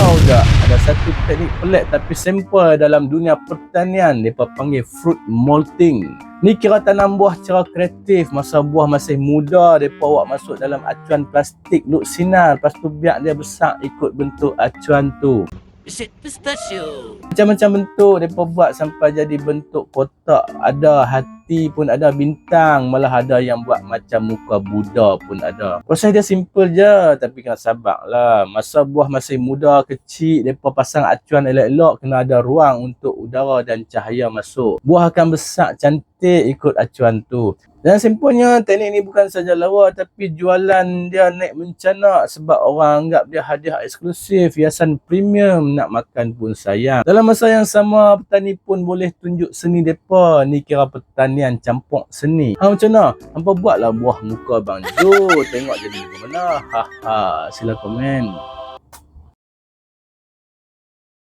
tahu tak, ada satu teknik pelik tapi simple dalam dunia pertanian, mereka panggil fruit molting. Ni kira tanam buah secara kreatif. Masa buah masih muda, mereka bawa masuk dalam acuan plastik, duk sinar, lepas tu biar dia besar ikut bentuk acuan tu. Pistachio. Macam-macam bentuk mereka buat sampai jadi bentuk kotak. Ada hati pun ada, bintang, malah ada yang buat macam muka Buddha pun ada. Proses dia simple je, tapi kena sabar lah. Masa buah masih muda, kecil, mereka pasang acuan elok-elok, kena ada ruang untuk udara dan cahaya masuk. Buah akan besar cantik ikut acuan tu. Dan simpelnya, teknik ni bukan saja lawa tapi jualan dia naik mencanak sebab orang anggap dia hadiah eksklusif, hiasan premium, nak makan pun sayang. Dalam masa yang sama, petani pun boleh tunjuk seni mereka. Ni kira pertanian campur seni. Macam mana? Hampa buatlah buah muka Bang Jo. Tengok jadi macam mana. Sila komen.